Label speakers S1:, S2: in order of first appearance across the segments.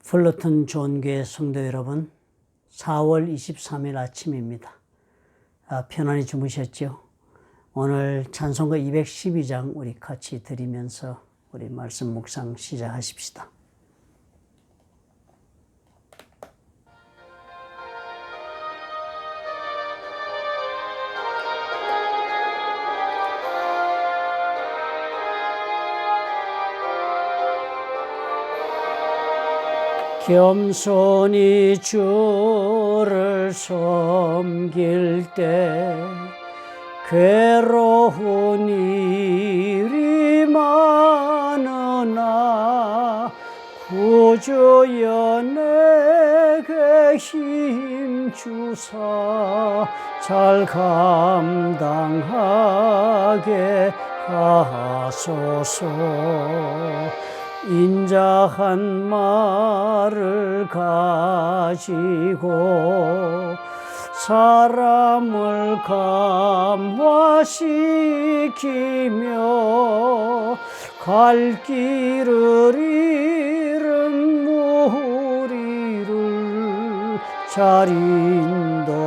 S1: 플러튼 좋은교회 성도 여러분, 4월 23일 아침입니다. 편안히 주무셨죠? 오늘 찬송가 212장 우리 같이 드리면서 우리 말씀 묵상 시작하십시다. 겸손히 주를 섬길 때 괴로운 일이 많으나 구주여 내게 힘 주사 잘 감당하게 하소서. 인자한 말을 가지고 사람을 감화시키며 갈 길을 잃은 무리를 잘 인도하게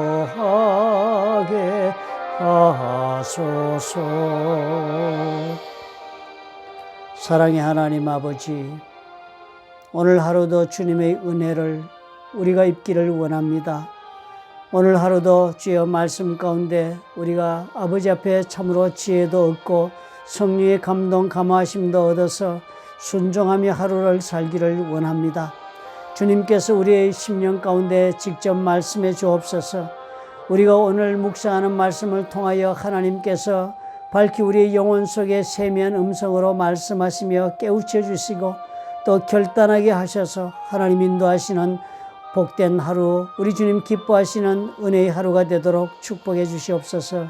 S1: 하소서. 사랑의 하나님 아버지, 오늘 하루도 주님의 은혜를 우리가 입기를 원합니다. 오늘 하루도 주여 말씀 가운데 우리가 아버지 앞에 참으로 지혜도 얻고 성령의 감동 감화심도 얻어서 순종하며 하루를 살기를 원합니다. 주님께서 우리의 심령 가운데 직접 말씀해 주옵소서. 우리가 오늘 묵상하는 말씀을 통하여 하나님께서 밝히 우리의 영혼 속에 세미한 음성으로 말씀하시며 깨우쳐 주시고 또 결단하게 하셔서 하나님 인도하시는 복된 하루, 우리 주님 기뻐하시는 은혜의 하루가 되도록 축복해 주시옵소서.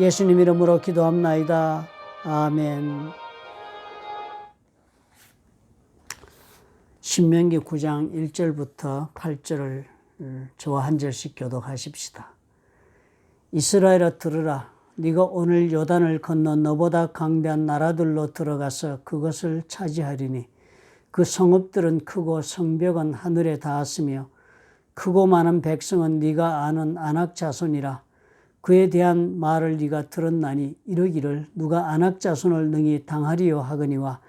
S1: 예수님 이름으로 기도합나이다. 아멘. 신명기 9장 1절부터 8절을 저와 한 절씩 교독하십시다. 이스라엘아 들으라. 네가 오늘 요단을 건너 너보다 강대한 나라들로 들어가서 그것을 차지하리니 그 성읍들은 크고 성벽은 하늘에 닿았으며 크고 많은 백성은 네가 아는 아낙 자손이라. 그에 대한 말을 네가 들었나니 이르기를 누가 아낙 자손을 능히 당하리요 하거니와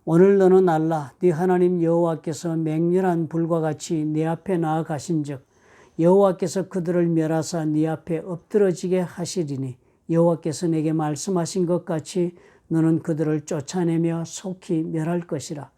S1: 오늘 너는 알라. 네 하나님 여호와께서 맹렬한 불과 같이 네 앞에 나아가신즉 여호와께서 그들을 멸하사 네 앞에 엎드러지게 하시리니 여호와께서 내게 말씀하신 것 같이 너는 그들을 쫓아내며 속히 멸할 것이라.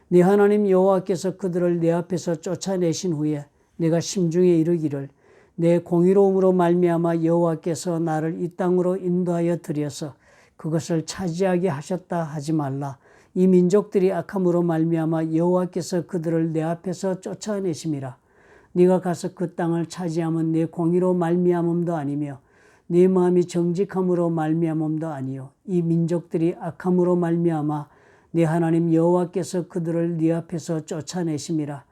S1: 네 하나님 여호와께서 그들을 내 앞에서 쫓아내신 후에 내가 심중에 이르기를 내 공의로움으로 말미암아 여호와께서 나를 이 땅으로 인도하여 들여서 그것을 차지하게 하셨다 하지 말라. 이 민족들이 악함으로 말미암아 여호와께서 그들을 내 앞에서 쫓아내심이라. 네가 가서 그 땅을 차지하면 내 공의로 말미암음도 아니며 네 마음이 정직함으로 말미암음도 아니요 이 민족들이 악함으로 말미암아 네 하나님 여호와께서 그들을 네 앞에서 쫓아내심이라.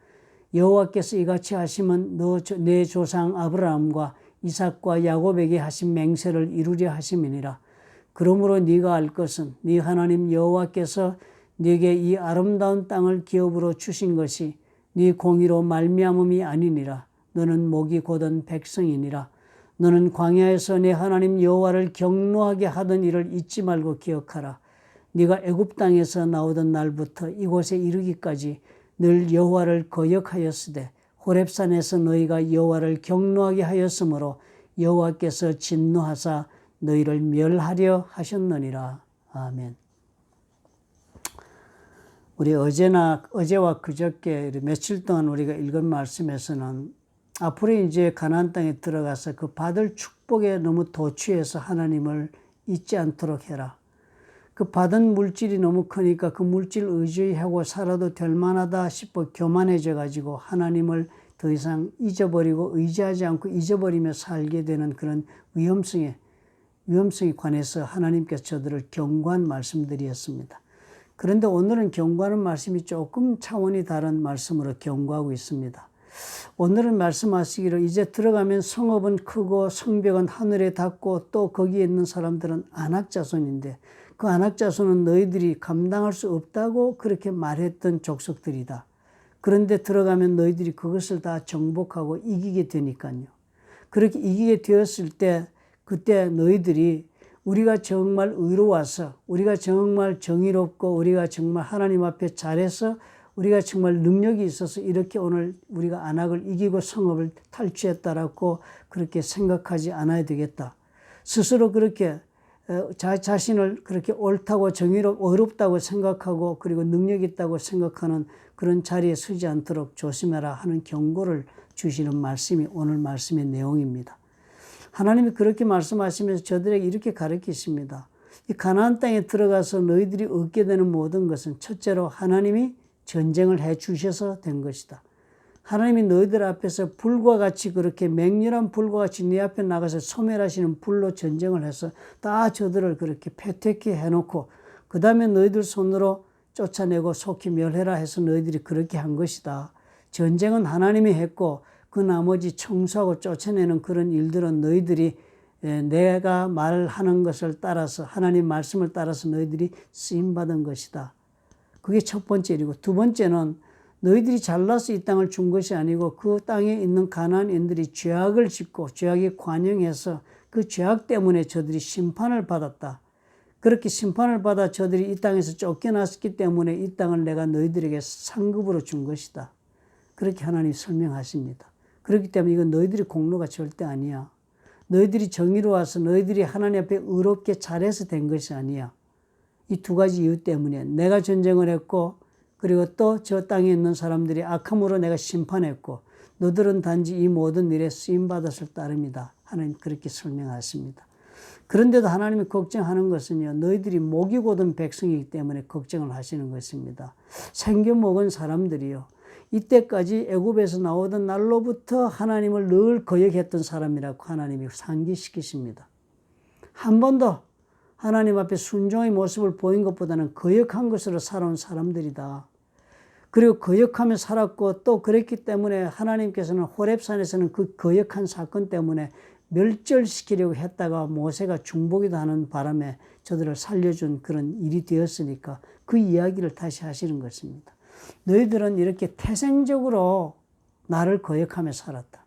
S1: 여호와께서 이같이 하시면 내 조상 아브라함과 이삭과 야곱에게 하신 맹세를 이루려 하심이니라. 그러므로 네가 알 것은 네 하나님 여호와께서 네게 이 아름다운 땅을 기업으로 주신 것이 네 공의로 말미암음이 아니니라. 너는 목이 곧은 백성이니라. 너는 광야에서 내 하나님 여호와를 경노하게 하던 일을 잊지 말고 기억하라. 네가 애굽 땅에서 나오던 날부터 이곳에 이르기까지 늘 여호와를 거역하였으되 호렙산에서 너희가 여호와를 경노하게 하였으므로 여호와께서 진노하사 너희를 멸하려 하셨느니라. 아멘. 우리 어제와 그저께 며칠 동안 우리가 읽은 말씀에서는 앞으로 이제 가나안 땅에 들어가서 그 받을 축복에 너무 도취해서 하나님을 잊지 않도록 해라. 그 받은 물질이 너무 크니까 그 물질 의지하고 살아도 될 만하다 싶어 교만해져 가지고 하나님을 더 이상 잊어버리고 의지하지 않고 잊어버리며 살게 되는 그런 위험성에 관해서 하나님께서 저들을 경고한 말씀들이었습니다. 그런데 오늘은 경고하는 말씀이 조금 차원이 다른 말씀으로 경고하고 있습니다. 오늘은 말씀하시기를 이제 들어가면 성읍은 크고 성벽은 하늘에 닿고 또 거기에 있는 사람들은 아낙 자손인데 그 아낙 자손은 너희들이 감당할 수 없다고 그렇게 말했던 족속들이다. 그런데 들어가면 너희들이 그것을 다 정복하고 이기게 되니까요. 그렇게 이기게 되었을 때 그때 너희들이 우리가 정말 의로워서 우리가 정말 정의롭고 우리가 정말 하나님 앞에 잘해서 우리가 정말 능력이 있어서 이렇게 오늘 우리가 안악을 이기고 성읍을 탈취했다라고 그렇게 생각하지 않아야 되겠다. 스스로 그렇게 자신을 그렇게 옳다고 의롭다고 생각하고 그리고 능력 있다고 생각하는 그런 자리에 서지 않도록 조심해라 하는 경고를 주시는 말씀이 오늘 말씀의 내용입니다. 하나님이 그렇게 말씀하시면서 저들에게 이렇게 가르치십니다. 이 가나안 땅에 들어가서 너희들이 얻게 되는 모든 것은 첫째로 하나님이 전쟁을 해 주셔서 된 것이다. 하나님이 너희들 앞에서 불과 같이 그렇게 맹렬한 불과 같이 네 앞에 나가서 소멸하시는 불로 전쟁을 해서 다 저들을 그렇게 패퇴케 해놓고 그 다음에 너희들 손으로 쫓아내고 속히 멸해라 해서 너희들이 그렇게 한 것이다. 전쟁은 하나님이 했고 그 나머지 청소하고 쫓아내는 그런 일들은 너희들이 내가 말하는 것을 따라서 하나님 말씀을 따라서 너희들이 쓰임받은 것이다. 그게 첫 번째 일이고 두 번째는 너희들이 잘나서 이 땅을 준 것이 아니고 그 땅에 있는 가나안인들이 죄악을 짓고 죄악에 관영해서 그 죄악 때문에 저들이 심판을 받았다. 그렇게 심판을 받아 저들이 이 땅에서 쫓겨났기 때문에 이 땅을 내가 너희들에게 상급으로 준 것이다. 그렇게 하나님이 설명하십니다. 그렇기 때문에 이건 너희들의 공로가 절대 아니야. 너희들이 정의로워서 너희들이 하나님 앞에 의롭게 잘해서 된 것이 아니야. 이 두 가지 이유 때문에 내가 전쟁을 했고 그리고 또 저 땅에 있는 사람들이 악함으로 내가 심판했고 너들은 단지 이 모든 일에 쓰임받았을 따름이다. 하나님 그렇게 설명하십니다. 그런데도 하나님이 걱정하는 것은요. 너희들이 목이 곧은 백성이기 때문에 걱정을 하시는 것입니다. 생겨 먹은 사람들이요. 이때까지 애굽에서 나오던 날로부터 하나님을 늘 거역했던 사람이라고 하나님이 상기시키십니다. 한 번도 하나님 앞에 순종의 모습을 보인 것보다는 거역한 것으로 살아온 사람들이다. 그리고 거역하며 살았고 또 그랬기 때문에 하나님께서는 호렙산에서는 그 거역한 사건 때문에 멸절시키려고 했다가 모세가 중보기도 하는 바람에 저들을 살려준 그런 일이 되었으니까 그 이야기를 다시 하시는 것입니다. 너희들은 이렇게 태생적으로 나를 거역하며 살았다.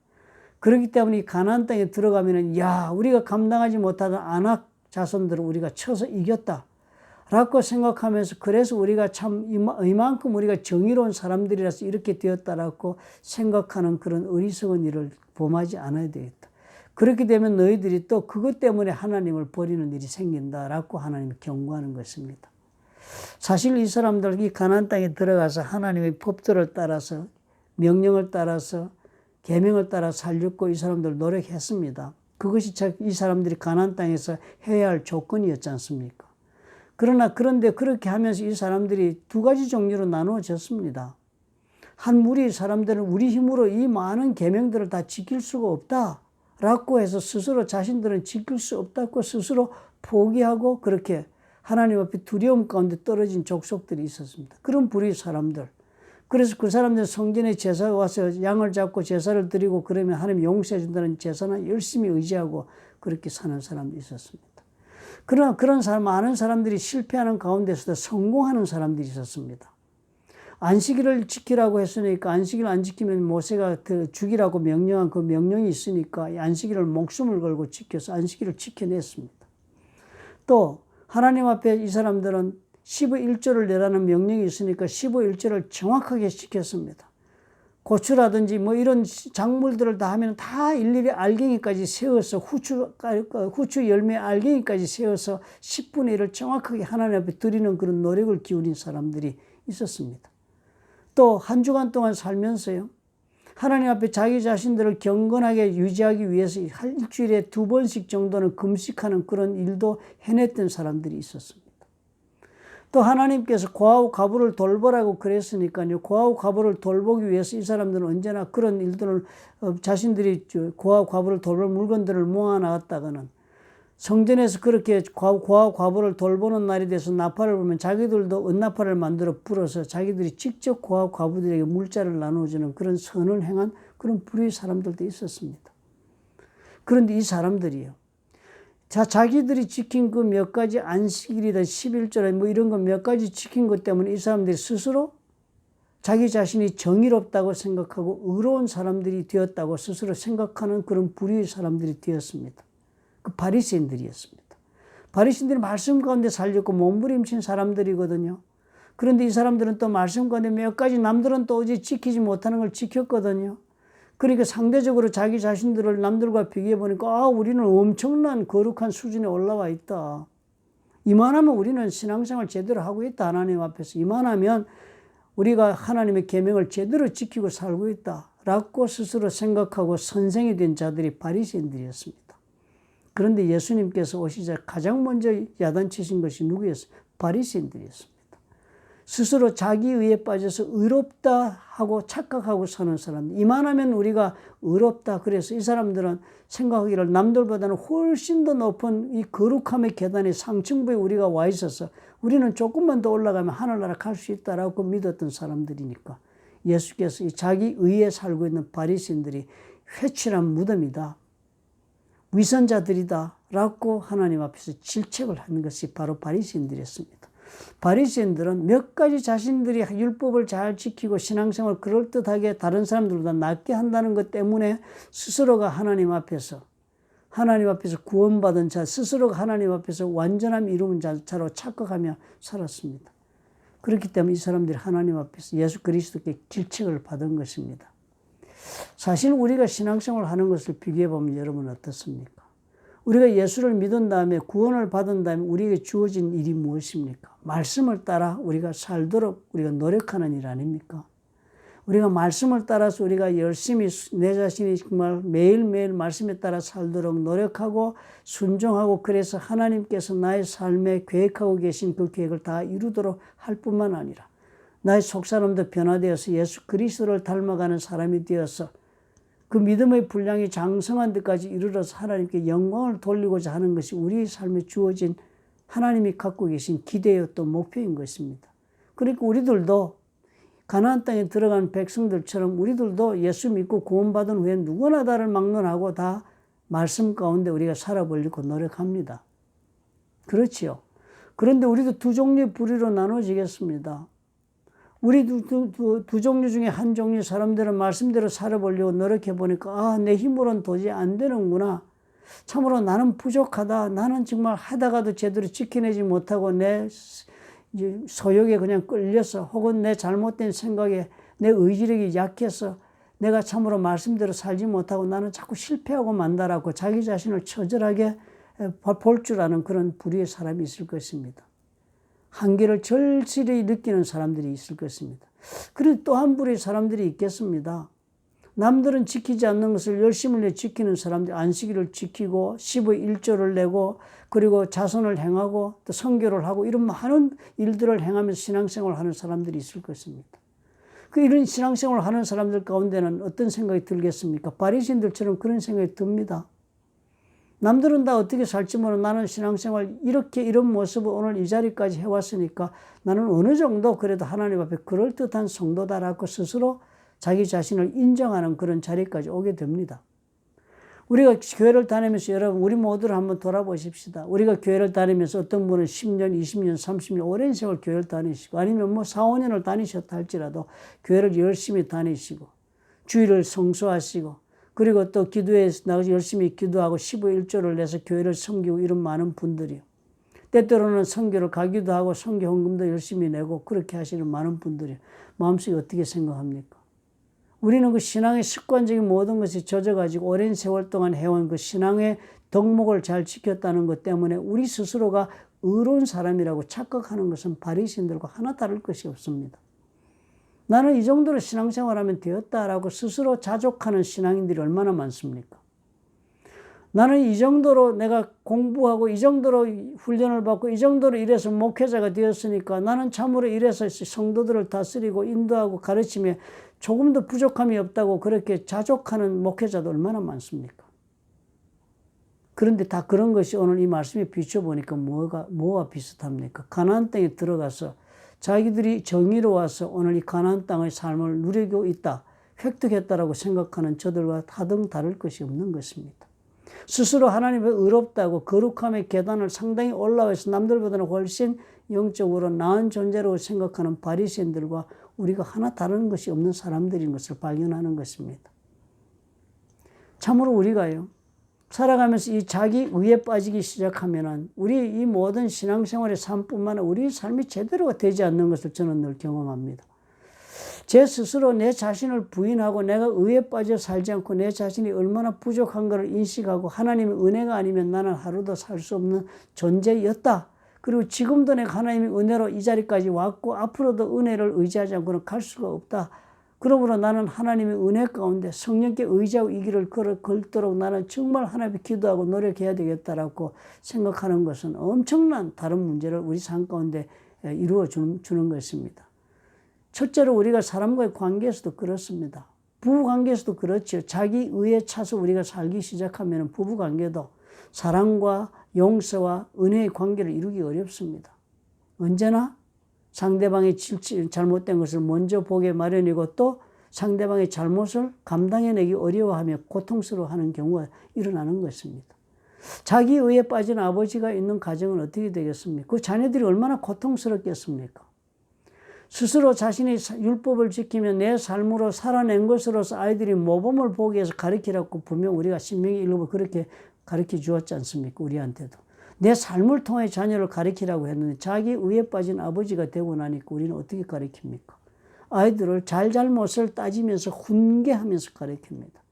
S1: 그렇기 때문에 이 가나안 땅에 들어가면은 야 우리가 감당하지 못하던 아낙 자손들을 우리가 쳐서 이겼다 라고 생각하면서 그래서 우리가 참 이만큼 우리가 정의로운 사람들이라서 이렇게 되었다라고 생각하는 그런 어리석은 일을 범하지 않아야 되겠다. 그렇게 되면 너희들이 또 그것 때문에 하나님을 버리는 일이 생긴다라고 하나님이 경고하는 것입니다. 사실 이 사람들 이 가나안 땅에 들어가서 하나님의 법도를 따라서 명령을 따라서 계명을 따라 살렸고 이 사람들 노력했습니다. 그것이 이 사람들이 가나안 땅에서 해야 할 조건이었지 않습니까? 그런데 그렇게 하면서 이 사람들이 두 가지 종류로 나누어졌습니다. 한 무리 사람들은 우리 힘으로 이 많은 계명들을 다 지킬 수가 없다라고 해서 스스로 자신들은 지킬 수 없다고 스스로 포기하고 그렇게 하나님 앞에 두려움 가운데 떨어진 족속들이 있었습니다. 그런 부류의 사람들. 그래서 그 사람들 성전에 제사 와서 양을 잡고 제사를 드리고 그러면 하나님 용서해 준다는 제사나 열심히 의지하고 그렇게 사는 사람도 있었습니다. 그러나 그런 사람, 많은 사람들이 실패하는 가운데서도 성공하는 사람들이 있었습니다. 안식일을 지키라고 했으니까 안식일 안 지키면 모세가 죽이라고 명령한 그 명령이 있으니까 안식일을 목숨을 걸고 지켜서 안식일을 지켜냈습니다. 또 하나님 앞에 이 사람들은 15일조를 내라는 명령이 있으니까 15일조를 정확하게 지켰습니다. 고추라든지 뭐 이런 작물들을 다 하면 다 일일이 알갱이까지 세워서 후추 열매 알갱이까지 세워서 10분의 1을 정확하게 하나님 앞에 드리는 그런 노력을 기울인 사람들이 있었습니다. 또 한 주간 동안 살면서요. 하나님 앞에 자기 자신들을 경건하게 유지하기 위해서 일주일에 2번씩 정도는 금식하는 그런 일도 해냈던 사람들이 있었습니다. 또 하나님께서 고아와 과부를 돌보라고 그랬으니까요. 고아와 과부를 돌보기 위해서 이 사람들은 언제나 그런 일들을 자신들이 고아와 과부를 돌볼 물건들을 모아놨다가는 성전에서 그렇게 고아와 과부를 돌보는 날이 돼서 나팔을 불면 자기들도 은나팔을 만들어 불어서 자기들이 직접 고아와 과부들에게 물자를 나눠주는 그런 선을 행한 그런 불의의 사람들도 있었습니다. 그런데 이 사람들이요. 자기들이 지킨 그 몇 가지 안식일이다 11조라 뭐 이런 거 몇 가지 지킨 것 때문에 이 사람들이 스스로 자기 자신이 정의롭다고 생각하고 의로운 사람들이 되었다고 스스로 생각하는 그런 부류의 사람들이 되었습니다. 그 바리새인들이었습니다. 바리새인들이 말씀 가운데 살렸고 몸부림친 사람들이거든요. 그런데 이 사람들은 또 말씀 가운데 몇 가지 남들은 또 어제 지키지 못하는 걸 지켰거든요. 그러니까 상대적으로 자기 자신들을 남들과 비교해 보니까 우리는 엄청난 거룩한 수준에 올라와 있다. 이만하면 우리는 신앙생활 제대로 하고 있다. 하나님 앞에서 이만하면 우리가 하나님의 계명을 제대로 지키고 살고 있다라고 스스로 생각하고 선생이 된 자들이 바리새인들이었습니다. 그런데 예수님께서 오시자 가장 먼저 야단치신 것이 누구였어요? 바리새인들이었습니다. 스스로 자기 의에 빠져서 의롭다 하고 착각하고 사는 사람들. 이만하면 우리가 의롭다. 그래서 이 사람들은 생각하기를 남들보다는 훨씬 더 높은 이 거룩함의 계단의 상층부에 우리가 와 있어서 우리는 조금만 더 올라가면 하늘나라 갈 수 있다라고 믿었던 사람들이니까 예수께서 이 자기 의에 살고 있는 바리새인들이 회칠한 무덤이다. 위선자들이다. 라고 하나님 앞에서 질책을 하는 것이 바로 바리새인들이었습니다. 바리새인들은 몇 가지 자신들이 율법을 잘 지키고 신앙생활을 그럴듯하게 다른 사람들보다 낫게 한다는 것 때문에 스스로가 하나님 앞에서 구원받은 자, 스스로가 하나님 앞에서 완전함 이루는 자로 착각하며 살았습니다. 그렇기 때문에 이 사람들이 하나님 앞에서 예수 그리스도께 질책을 받은 것입니다. 사실 우리가 신앙생활을 하는 것을 비교해 보면 여러분 어떻습니까? 우리가 예수를 믿은 다음에 구원을 받은 다음에 우리에게 주어진 일이 무엇입니까? 말씀을 따라 우리가 살도록 우리가 노력하는 일 아닙니까? 우리가 말씀을 따라서 우리가 열심히 내 자신이 정말 매일매일 말씀에 따라 살도록 노력하고 순종하고 그래서 하나님께서 나의 삶에 계획하고 계신 그 계획을 다 이루도록 할 뿐만 아니라 나의 속사람도 변화되어서 예수 그리스도를 닮아가는 사람이 되어서 그 믿음의 분량이 장성한 데까지 이르러서 하나님께 영광을 돌리고자 하는 것이 우리의 삶에 주어진 하나님이 갖고 계신 기대였던 목표인 것입니다. 그러니까 우리들도 가나안 땅에 들어간 백성들처럼 우리들도 예수 믿고 구원받은 후에 누구나 다를 막론하고 다 말씀 가운데 우리가 살아보려고 노력합니다. 그렇지요. 그런데 우리도 두 종류의 부류로 나눠지겠습니다. 우리 두 종류 중에 한 종류 사람들은 말씀대로 살아보려고 노력해보니까 내 힘으로는 도저히 안 되는구나. 참으로 나는 부족하다. 나는 정말 하다가도 제대로 지켜내지 못하고 내 소욕에 그냥 끌려서 혹은 내 잘못된 생각에 내 의지력이 약해서 내가 참으로 말씀대로 살지 못하고 나는 자꾸 실패하고 만다라고 자기 자신을 처절하게 볼 줄 아는 그런 부류의 사람이 있을 것입니다. 한계를 절실히 느끼는 사람들이 있을 것입니다. 그리고 또 한 부류의 사람들이 있겠습니다. 남들은 지키지 않는 것을 열심을 내 지키는 사람들, 안식일을 지키고 10의 1조를 내고 그리고 자선을 행하고 또 선교를 하고 이런 많은 일들을 행하면서 신앙생활을 하는 사람들이 있을 것입니다. 그 이런 신앙생활을 하는 사람들 가운데는 어떤 생각이 들겠습니까? 바리새인들처럼 그런 생각이 듭니다. 남들은 다 어떻게 살지 모르는 나는 신앙생활 이런 모습을 오늘 이 자리까지 해왔으니까 나는 어느 정도 그래도 하나님 앞에 그럴듯한 성도다라고 스스로 자기 자신을 인정하는 그런 자리까지 오게 됩니다. 우리가 교회를 다니면서 여러분 우리 모두를 한번 돌아보십시다. 우리가 교회를 다니면서 어떤 분은 10년, 20년, 30년 오랜 세월 교회를 다니시고 아니면 4, 5년을 다니셨다 할지라도 교회를 열심히 다니시고 주일을 성수하시고 그리고 또 기도에 나가서 열심히 기도하고 15의 1조를 내서 교회를 섬기고 이런 많은 분들이요. 때때로는 선교를 가기도 하고 선교 헌금도 열심히 내고 그렇게 하시는 많은 분들이 마음속에 어떻게 생각합니까? 우리는 그 신앙의 습관적인 모든 것이 젖어가지고 오랜 세월 동안 해온 그 신앙의 덕목을 잘 지켰다는 것 때문에 우리 스스로가 의로운 사람이라고 착각하는 것은 바리새인들과 하나 다를 것이 없습니다. 나는 이 정도로 신앙생활하면 되었다라고 스스로 자족하는 신앙인들이 얼마나 많습니까? 나는 이 정도로 내가 공부하고 이 정도로 훈련을 받고 이 정도로 이래서 목회자가 되었으니까 나는 참으로 이래서 성도들을 다스리고 인도하고 가르치며 조금도 부족함이 없다고 그렇게 자족하는 목회자도 얼마나 많습니까? 그런데 다 그런 것이 오늘 이 말씀에 비춰보니까 뭐와 비슷합니까? 가나안 땅에 들어가서 자기들이 정의로워서 오늘 이 가나안 땅의 삶을 누리고 있다, 획득했다라고 생각하는 저들과 하등 다를 것이 없는 것입니다. 스스로 하나님의 의롭다고 거룩함의 계단을 상당히 올라와서 남들보다는 훨씬 영적으로 나은 존재라고 생각하는 바리새인들과 우리가 하나 다른 것이 없는 사람들인 것을 발견하는 것입니다. 참으로 우리가요, 살아가면서 이 자기 의에 빠지기 시작하면은 우리 이 모든 신앙생활의 삶뿐만 아니라 우리 삶이 제대로가 되지 않는 것을 저는 늘 경험합니다. 제 스스로 내 자신을 부인하고 내가 의에 빠져 살지 않고 내 자신이 얼마나 부족한 것을 인식하고 하나님의 은혜가 아니면 나는 하루도 살 수 없는 존재였다. 그리고 지금도 내가 하나님의 은혜로 이 자리까지 왔고 앞으로도 은혜를 의지하지 않고는 갈 수가 없다. 그러므로 나는 하나님의 은혜 가운데 성령께 의지하고 이 길을 걸도록 나는 정말 하나님께 기도하고 노력해야 되겠다라고 생각하는 것은 엄청난 다른 문제를 우리 삶 가운데 이루어 주는 것입니다. 첫째로 우리가 사람과의 관계에서도 그렇습니다. 부부관계에서도 그렇죠. 자기 의에 차서 우리가 살기 시작하면 부부관계도 사랑과 용서와 은혜의 관계를 이루기 어렵습니다. 언제나 상대방의 잘못된 것을 먼저 보게 마련이고 또 상대방의 잘못을 감당해내기 어려워하며 고통스러워하는 경우가 일어나는 것입니다. 자기 의에 빠진 아버지가 있는 가정은 어떻게 되겠습니까? 그 자녀들이 얼마나 고통스럽겠습니까? 스스로 자신이 율법을 지키며 내 삶으로 살아낸 것으로서 아이들이 모범을 보기 위해서 가르치라고 분명 우리가 신명기 1로 그렇게 가르쳐 주었지 않습니까? 우리한테도. 내 삶을 통해 자녀를 가르치라고 했는데 자기 의에 빠진 아버지가 되고 나니까 우리는 어떻게 가르칩니까? 아이들을 잘못을 따지면서 훈계하면서 가르칩니다.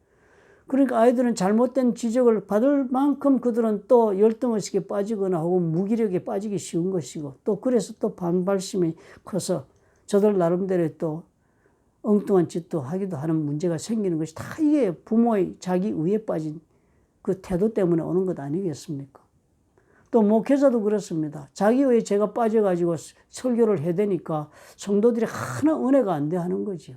S1: 그러니까 아이들은 잘못된 지적을 받을 만큼 그들은 또 열등의식에 빠지거나 혹은 무기력에 빠지기 쉬운 것이고 또 그래서 또 반발심이 커서 저들 나름대로 또 엉뚱한 짓도 하기도 하는 문제가 생기는 것이 다 이게 부모의 자기 의에 빠진 그 태도 때문에 오는 것 아니겠습니까? 또 목회자도 그렇습니다. 자기 의에 제가 빠져가지고 설교를 해대니까 성도들이 하나 은혜가 안 돼 하는 거죠.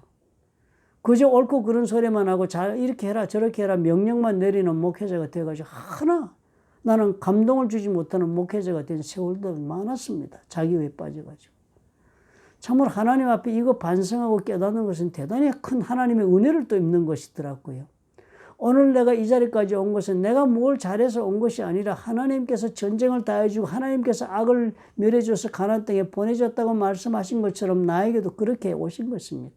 S1: 그저 옳고 그런 소리만 하고 이렇게 해라 저렇게 해라 명령만 내리는 목회자가 돼가지고 하나 나는 감동을 주지 못하는 목회자가 된 세월도 많았습니다. 자기 의에 빠져가지고. 참으로 하나님 앞에 이거 반성하고 깨닫는 것은 대단히 큰 하나님의 은혜를 또 입는 것이더라고요. 오늘 내가 이 자리까지 온 것은 내가 뭘 잘해서 온 것이 아니라 하나님께서 전쟁을 다해주고 하나님께서 악을 멸해줘서 가나안 땅에 보내줬다고 말씀하신 것처럼 나에게도 그렇게 오신 것입니다.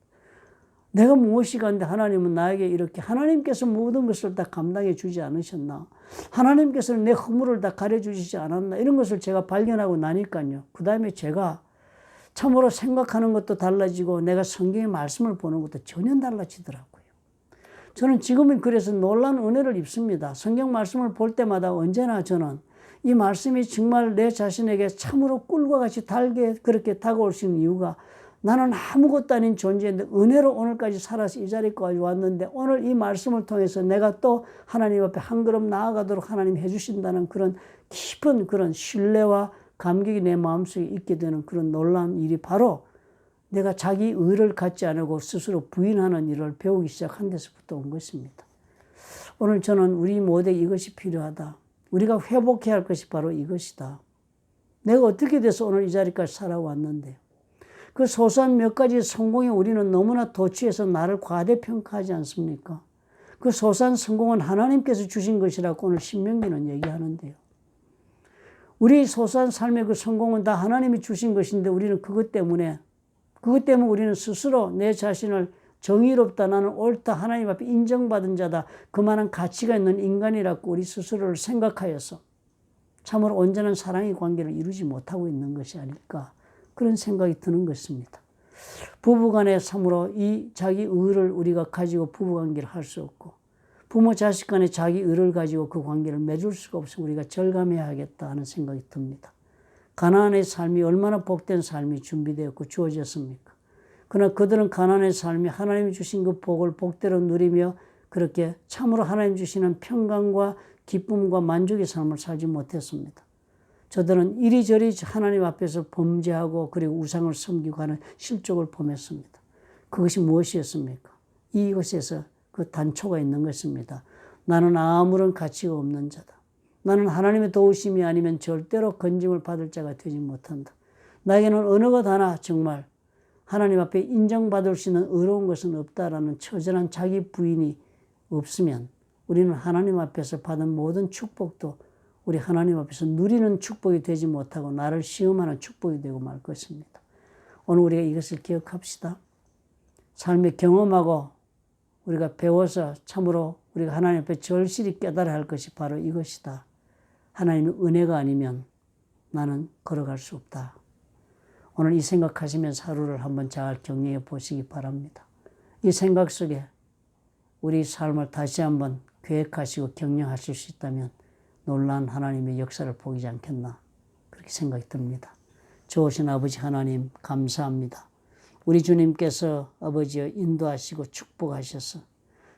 S1: 내가 무엇이 간데 하나님은 나에게 이렇게 하나님께서 모든 것을 다 감당해 주지 않으셨나? 하나님께서는 내 허물을 다 가려주시지 않았나? 이런 것을 제가 발견하고 나니까요. 그 다음에 제가 참으로 생각하는 것도 달라지고 내가 성경의 말씀을 보는 것도 전혀 달라지더라고요. 저는 지금은 그래서 놀라운 은혜를 입습니다. 성경 말씀을 볼 때마다 언제나 저는 이 말씀이 정말 내 자신에게 참으로 꿀과 같이 달게 그렇게 다가올 수 있는 이유가 나는 아무것도 아닌 존재인데 은혜로 오늘까지 살아서 이 자리까지 왔는데 오늘 이 말씀을 통해서 내가 또 하나님 앞에 한 걸음 나아가도록 하나님 해주신다는 그런 깊은 그런 신뢰와 감격이 내 마음속에 있게 되는 그런 놀라운 일이 바로 내가 자기 의를 갖지 않고 스스로 부인하는 일을 배우기 시작한 데서부터 온 것입니다. 오늘 저는 우리 모두에게 이것이 필요하다. 우리가 회복해야 할 것이 바로 이것이다. 내가 어떻게 돼서 오늘 이 자리까지 살아왔는데 그 소소한 몇 가지 성공에 우리는 너무나 도취해서 나를 과대평가하지 않습니까? 그 소소한 성공은 하나님께서 주신 것이라고 오늘 신명기는 얘기하는데요. 우리 소소한 삶의 그 성공은 다 하나님이 주신 것인데 우리는 그것 때문에 우리는 스스로 내 자신을 정의롭다 나는 옳다 하나님 앞에 인정받은 자다 그만한 가치가 있는 인간이라고 우리 스스로를 생각하여서 참으로 온전한 사랑의 관계를 이루지 못하고 있는 것이 아닐까 그런 생각이 드는 것입니다. 부부간에 참으로 이 자기 의를 우리가 가지고 부부관계를 할 수 없고 부모 자식 간에 자기 의를 가지고 그 관계를 맺을 수가 없어 우리가 절감해야겠다 하는 생각이 듭니다. 가나안의 삶이 얼마나 복된 삶이 준비되었고 주어졌습니까? 그러나 그들은 가나안의 삶이 하나님이 주신 그 복을 복대로 누리며 그렇게 참으로 하나님 주시는 평강과 기쁨과 만족의 삶을 살지 못했습니다. 저들은 이리저리 하나님 앞에서 범죄하고 그리고 우상을 섬기고 하는 실족을 범했습니다. 그것이 무엇이었습니까? 이것에서 그 단초가 있는 것입니다. 나는 아무런 가치가 없는 자다. 나는 하나님의 도우심이 아니면 절대로 건짐을 받을 자가 되지 못한다. 나에게는 어느 것 하나 정말 하나님 앞에 인정받을 수 있는 의로운 것은 없다라는 처절한 자기 부인이 없으면 우리는 하나님 앞에서 받은 모든 축복도 우리 하나님 앞에서 누리는 축복이 되지 못하고 나를 시험하는 축복이 되고 말 것입니다. 오늘 우리가 이것을 기억합시다. 삶의 경험하고 우리가 배워서 참으로 우리가 하나님 앞에 절실히 깨달아야 할 것이 바로 이것이다. 하나님의 은혜가 아니면 나는 걸어갈 수 없다. 오늘 이 생각하시면서 하루를 한번 잘 경영해 보시기 바랍니다. 이 생각 속에 우리 삶을 다시 한번 계획하시고 경영하실 수 있다면 놀라운 하나님의 역사를 보이지 않겠나 그렇게 생각이 듭니다. 좋으신 아버지 하나님 감사합니다. 우리 주님께서 아버지여 인도하시고 축복하셔서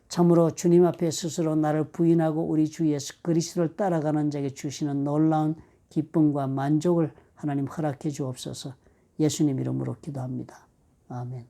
S1: 참으로 주님 앞에 스스로 나를 부인하고 우리 주 예수 그리스도를 따라가는 자에게 주시는 놀라운 기쁨과 만족을 하나님 허락해 주옵소서. 예수님 이름으로 기도합니다. 아멘.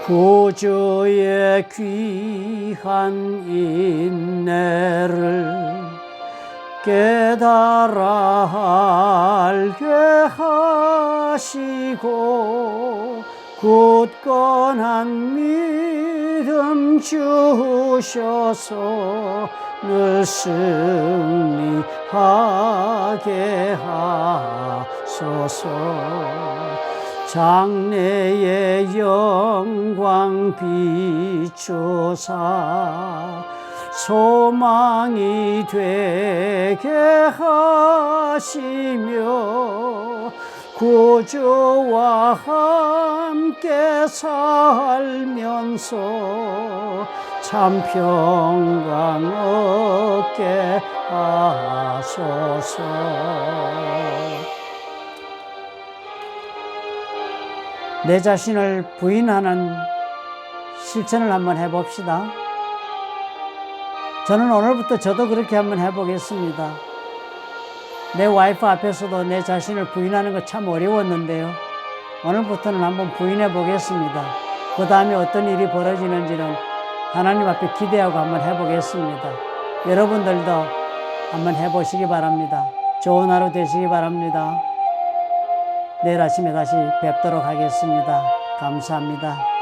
S1: 구주의 귀한 인내를 깨달아 알게 하시고 굳건한 믿음 주셔서 늘 승리하게 하소서. 장래의 영광 비추사 소망이 되게 하시며 구주와 함께 살면서 참 평강 얻게 하소서. 내 자신을 부인하는 실천을 한번 해봅시다. 저는 오늘부터 저도 그렇게 한번 해보겠습니다. 내 와이프 앞에서도 내 자신을 부인하는 거 참 어려웠는데요. 오늘부터는 한번 부인해 보겠습니다. 그 다음에 어떤 일이 벌어지는지는 하나님 앞에 기대하고 한번 해보겠습니다. 여러분들도 한번 해보시기 바랍니다. 좋은 하루 되시기 바랍니다. 내일 아침에 다시 뵙도록 하겠습니다. 감사합니다.